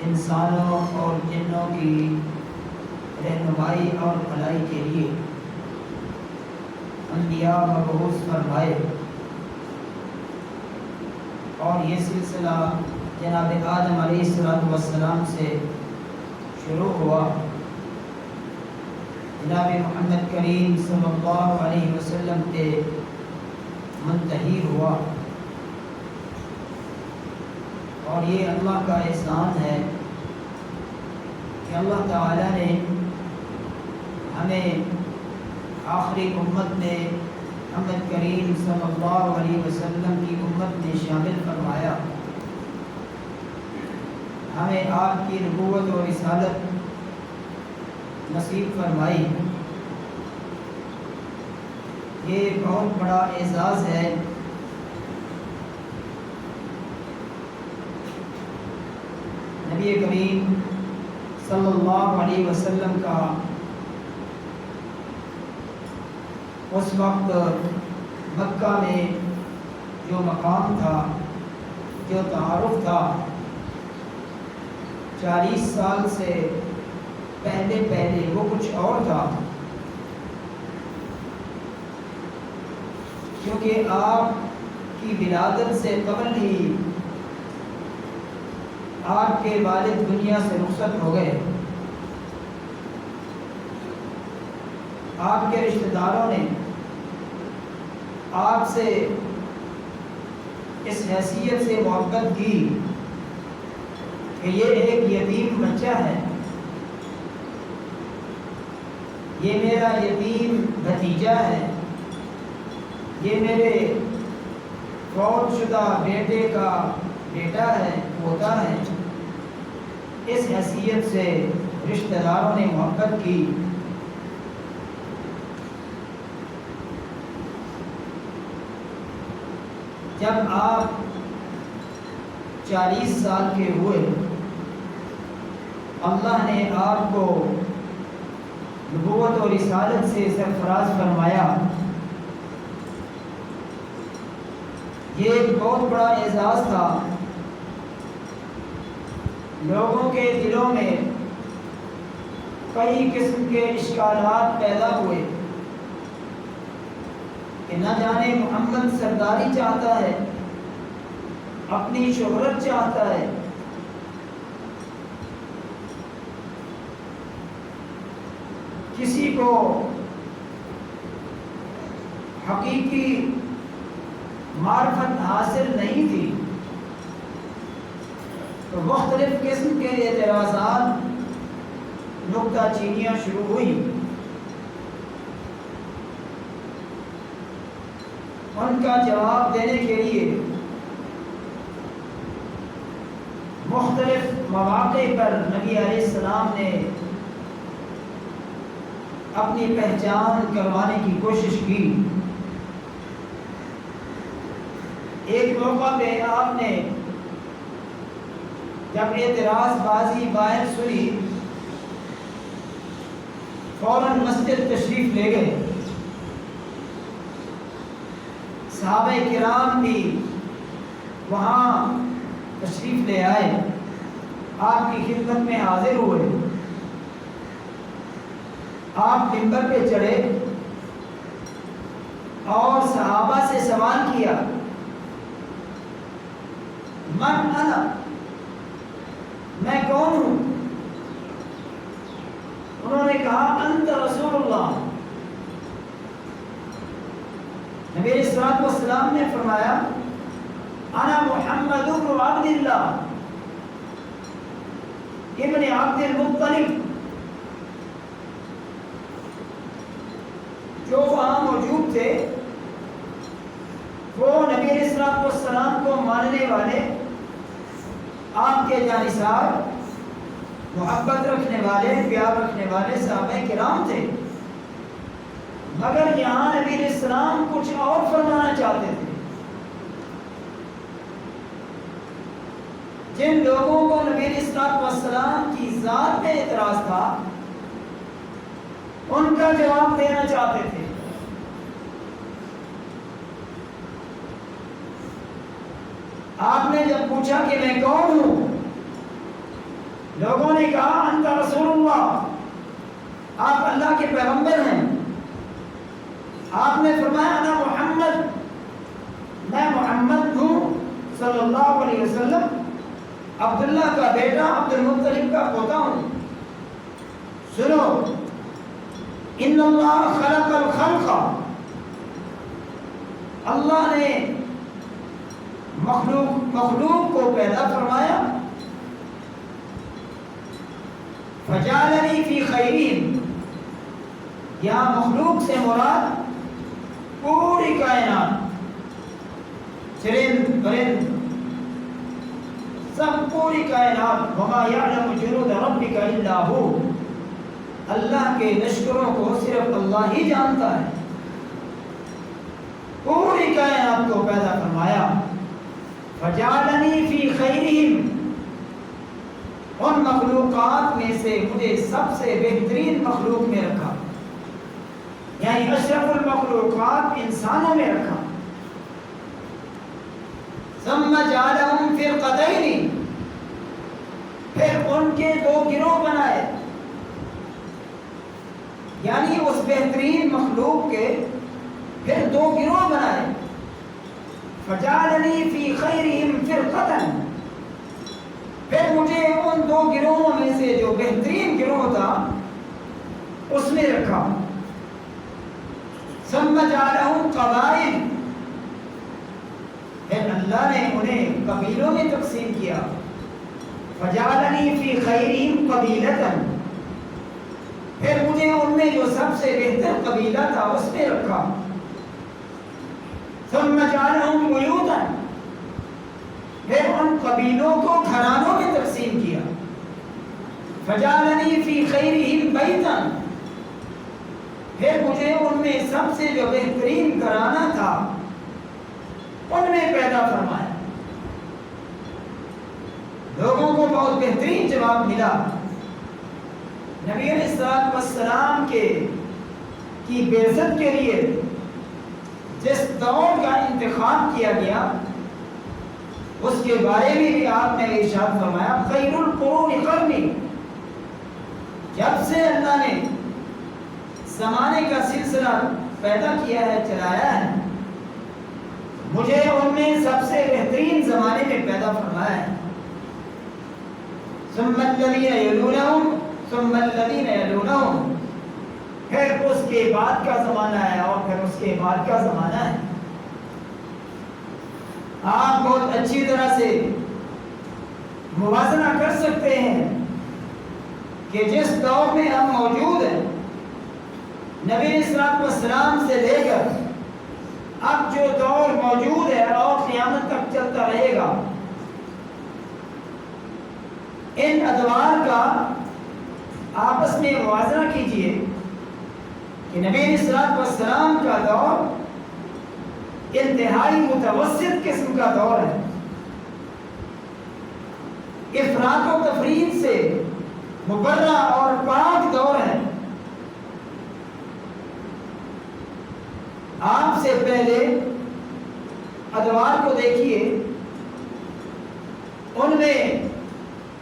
انسانوں اور جنوں کی رہنمائی اور بھلائی کے لیے انبیاء مبعوث فرمائے، اور یہ سلسلہ جناب آدم علیہ السلام سے شروع ہوا، جناب محمد کریم صلی اللہ علیہ وسلم پہ منتہی ہوا، اور یہ اللہ کا احسان ہے کہ اللہ تعالیٰ نے ہمیں آخری امت میں محمد کریم صلی اللہ علیہ وسلم کی امت میں شامل فرمایا، ہمیں آپ کی نبوت و رسالت نصیب فرمائی۔ یہ بہت بڑا اعزاز ہے نبی کریم صلی اللہ علیہ وسلم کا اس وقت مکہ میں جو مقام تھا، جو تعارف تھا، 40 سال سے پہلے وہ کچھ اور تھا، کیونکہ آپ کی ولادت سے قبل ہی آپ کے والد دنیا سے رخصت ہو گئے۔ آپ کے رشتہ داروں نے آپ سے اس حیثیت سے محبت کی کہ یہ ایک یتیم بچہ ہے، یہ میرا یتیم بھتیجا ہے، یہ میرے فوت شدہ بیٹے کا بیٹا ہے، پوتا ہے۔ اس حیثیت سے رشتہ داروں نے محبت کی۔ جب آپ 40 سال کے ہوئے، اللہ نے آپ کو نبوت اور رسالت سے سرفراز فرمایا۔ یہ ایک بہت بڑا اعزاز تھا۔ لوگوں کے دلوں میں کئی قسم کے اشکالات پیدا ہوئے کہ نہ جانے محمد سرداری چاہتا ہے، اپنی شہرت چاہتا ہے، کسی کو حقیقی معرفت حاصل نہیں تھی، تو مختلف قسم کے اعتراضات، نکتہ چینیاں شروع ہوئی۔ ان کا جواب دینے کے لیے مختلف مواقع پر نبی علیہ السلام نے اپنی پہچان کروانے کی کوشش کی۔ ایک موقع پہ آپ نے جب اعتراض بازی باہر سنی، فوراً مسجد تشریف لے گئے۔ صحابہ کرام بھی وہاں تشریف لے آئے، آپ کی خدمت میں حاضر ہوئے۔ آپ منبر پہ چڑھے اور صحابہ سے سوال کیا، من انا، میں کون ہوں؟ انہوں نے کہا انت رسول اللہ۔ نبی علیہ الصلوۃ والسلام نے فرمایا انا محمد بن عبد اللہ ابن عبد المطلب۔ جو وہاں موجود تھے وہ نبی علیہ الصلوۃ والسلام کو ماننے والے، آپ کے جانثار، محبت رکھنے والے، پیار رکھنے والے صحابہ کرام تھے، مگر یہاں نبی علیہ السلام کچھ اور فرمانا چاہتے تھے۔ جن لوگوں کو نبی علیہ الصلوۃ والسلام کی ذات میں اعتراض تھا، ان کا جواب دینا چاہتے تھے۔ آپ نے جب پوچھا کہ میں کون ہوں، لوگوں نے کہا انت رسول اللہ، آپ اللہ کے پیغمبر ہیں۔ آپ نے فرمایا انا محمد، میں محمد ہوں صلی اللہ علیہ وسلم، عبداللہ کا بیٹا، عبد المطلب کا پوتا ہوں۔ سنو، ان اللہ خلق الخلق، اللہ نے مخلوق کو پیدا فرمایا، فجعلنی فی خیرہم، یہاں مخلوق سے مراد پوری کائنات، چرند پرند، سب پوری کائنات، وما یعلم جنود ربک الا ہو، اللہ کے لشکروں کو صرف اللہ ہی جانتا ہے۔ پوری کائنات کو پیدا فرمایا، فجعلنی فی خیرہم، ان مخلوقات میں سے مجھے سب سے بہترین مخلوق میں رکھا، یعنی اشرف المخلوقات انسانوں میں رکھا۔ ثم جعلهم فرقتين، پھر ان کے دو گروہ بنائے، یعنی اس بہترین مخلوق کے پھر دو گروہ بنائے۔ فجعلنی فی خیرہم فرقۃ، پھر مجھے ان دو گروہوں میں سے جو بہترین گروہ تھا اس میں رکھا۔ ثم جعلهم قبائل، پھر اللہ نے انہیں قبیلوں میں تقسیم کیا۔ فجعلنی فی خیرہم قبیلۃ، پھر مجھے ان میں جو سب سے بہتر قبیلہ تھا اس میں رکھا۔ ثم جعلهم بیوتا، پھر ان قبیلوں کو گھرانوں میں تقسیم کیا۔ فجعلنی فی خیرہم بیتا، پھر مجھے ان میں سب سے جو بہترین گھرانہ تھا ان میں پیدا فرمایا۔ لوگوں کو بہت بہترین جواب ملا۔ نبی علیہ السلام کی بعثت کے لیے جس دور کا انتخاب کیا گیا اس کے بارے میں بھی آپ نے ارشاد فرمایا خیر القرون قرنی، جب سے اللہ نے زمانے کا سلسلہ پیدا کیا ہے، چلایا ہے، مجھے ان میں سب سے بہترین زمانے میں پیدا فرمایا ہے۔ ثم الذین یلونہم ثم الذین یلونہم، پھر اس کے بعد کا زمانہ ہے اور پھر اس کے بعد کا زمانہ ہے۔ آپ بہت اچھی طرح سے موازنہ کر سکتے ہیں کہ جس دور میں ہم موجود ہیں، نبی علیہ السلام سے لے کر اب جو دور موجود ہے اور قیامت تک چلتا رہے گا، ان ادوار کا آپس میں موازنہ کیجئے کہ نبی علیہ السلام کا دور انتہائی متوسط قسم کا دور ہے، افراط و تفریط سے مبرہ اور پاک دور ہے۔ آپ سے پہلے ادوار کو دیکھیے، ان میں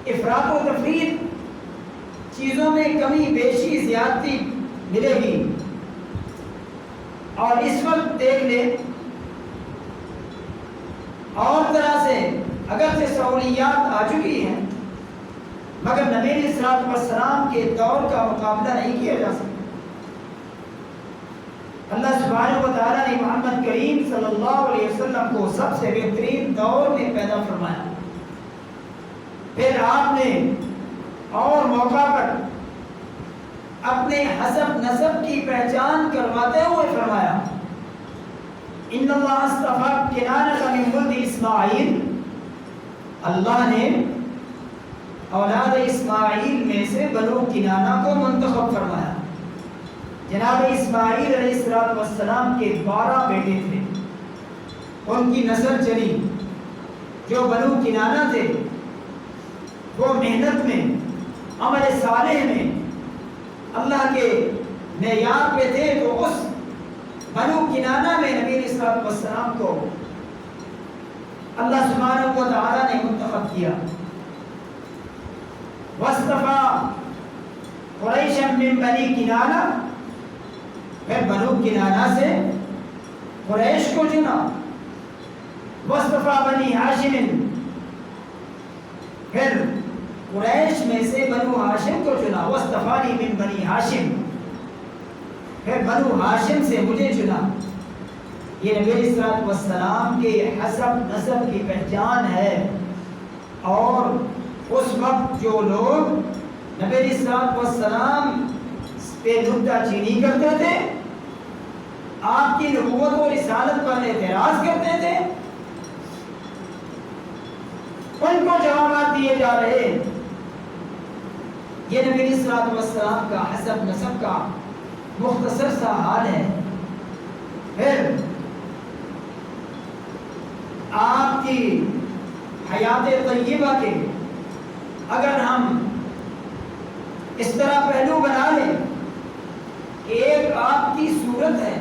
افراط و تفریط، چیزوں میں کمی بیشی زیادتی ملے گی، اور اس وقت دیکھ لیں اور طرح سے اگرچہ سہولیات آ چکی ہیں مگر نبی علیہ السلام کے دور کا مقابلہ نہیں کیا جا سکتا۔ اللہ سبحانہ و تعالیٰ نے محمد کریم صلی اللہ علیہ وسلم کو سب سے بہترین دور میں پیدا فرمایا، پھر آپ نے اور موقع پر اپنے حسب نسب کی پہچان کرواتے ہوئے فرمایا ان اللہ اصطفی کنانہ من ولد اسماعیل، اللہ نے اولاد اسماعیل میں سے بنو کنانہ کو منتخب فرمایا۔ جناب اسماعیل علیہ السلام کے 12 بیٹے تھے، ان کی نسل چلی، جو بنو کنانہ تھے وہ محنت میں، عمل صالح میں اللہ کے معیار پہ تھے، تو اس بنو کنانہ میں نبی علیہ السلام کو اللہ سبحانہ و تعالیٰ نے منتخب کیا۔ واصطفیٰ قریشا من بنی کنانہ، پھر بنو کنانہ سے قریش کو چنا۔ واصطفیٰ بنی ہاشم، پھر قریش میں سے بنو ہاشم کو چنا۔ واصطفانی من بنی ہاشم، پھر بنو ہاشم سے مجھے چنا۔ یہ نبی علیہ السلام کے حسب نسب کی پہچان ہے، اور اس وقت جو لوگ نبی علیہ السلام پہ نکتہ چینی کرتے تھے، آپ کی نبوت و رسالت پر اعتراض کرتے تھے، ان کو جوابات دیے جا رہے۔ یہ نبی علیہ السلام کا حسب نسب کا مختصر سا حال ہے۔ پھر آپ کی حیات طیبہ کے اگر ہم اس طرح پہلو بنا لیں کہ ایک آپ کی صورت ہے،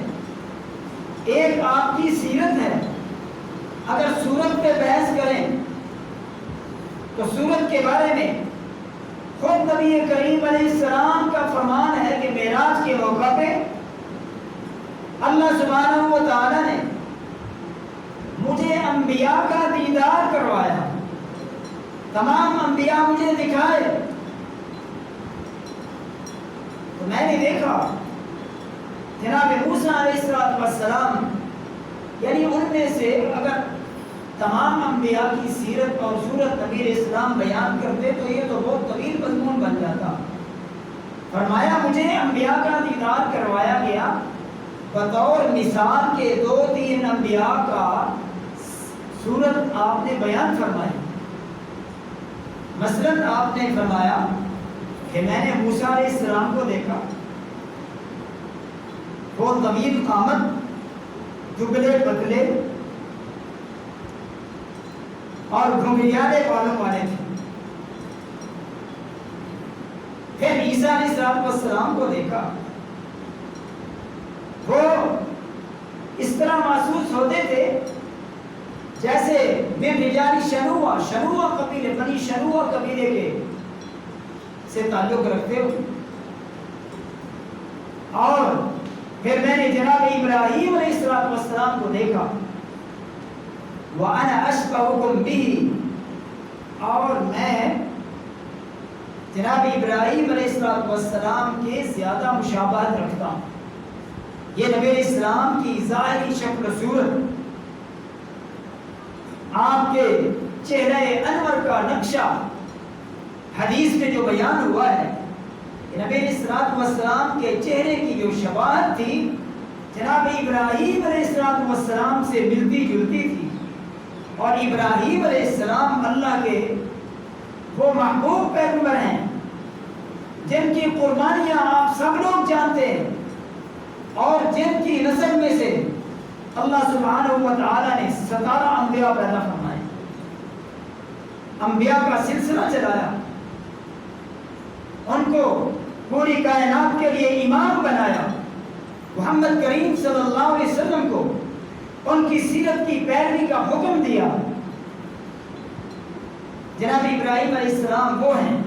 ایک آپ کی سیرت ہے، اگر صورت پہ بحث کریں تو صورت کے بارے میں خود نبی کریم علیہ السلام کا فرمان ہے کہ معراج کے موقع پہ اللہ سبحانہ و تعالی نے مجھے انبیاء کا دیدار کروایا، تمام انبیاء مجھے دکھائے، تو میں نے دیکھا جناب موسیٰ علیہ السلام، یعنی ان میں سے اگر تمام انبیاء کی سیرت اور صورت نبی علیہ السلام بیان کرتے تو یہ تو بہت طویل مضمون بن جاتا۔ فرمایا مجھے انبیاء کا دیدار کروایا گیا، بطور مثال کے 2-3 انبیاء کا صورت آپ نے بیان فرمائی۔ مثلاً آپ نے فرمایا کہ میں نے موسیٰ علیہ السلام کو دیکھا، وہ طویل قامت، دبلے پتلے اور گھنگریالے بالوں والے تھے۔ پھر عیسیٰ علیہ السلام کو دیکھا، وہ اس طرح محسوس ہوتے تھے جیسے من رجال شنوہ قبیلے، بنی شنوہ قبیلے کے سے تعلق رکھتے ہو۔ اور پھر میں نے جناب ابراہیم علیہ السلام کو دیکھا، وَأَنَا أَشْبَهُكُمْ بِهِ، اور میں جناب ابراہیم علیہ السلام کے زیادہ مشابہت رکھتا ہوں۔ یہ نبی علیہ السلام کی ظاہری شکل و صورت، آپ کے چہرہ انور کا نقشہ حدیث میں جو بیان ہوا ہے، نبی علیہ السلام کے چہرے کی جو شباہت تھی جناب ابراہیم علیہ السلام سے ملتی جلتی تھی، اور ابراہیم علیہ السلام اللہ کے وہ محبوب پیغمبر ہیں جن کی قربانیاں آپ سب لوگ جانتے ہیں، اور جن کی نسل میں سے اللہ سبحانہ و تعالی نے 17 انبیاء پیدا فرمائے، انبیاء کا سلسلہ چلایا، ان کو پوری کائنات کے لیے امام بنایا، محمد کریم صلی اللہ علیہ وسلم کو ان کی سیرت کی پیروی کا حکم دیا۔ جناب ابراہیم علیہ السلام وہ ہیں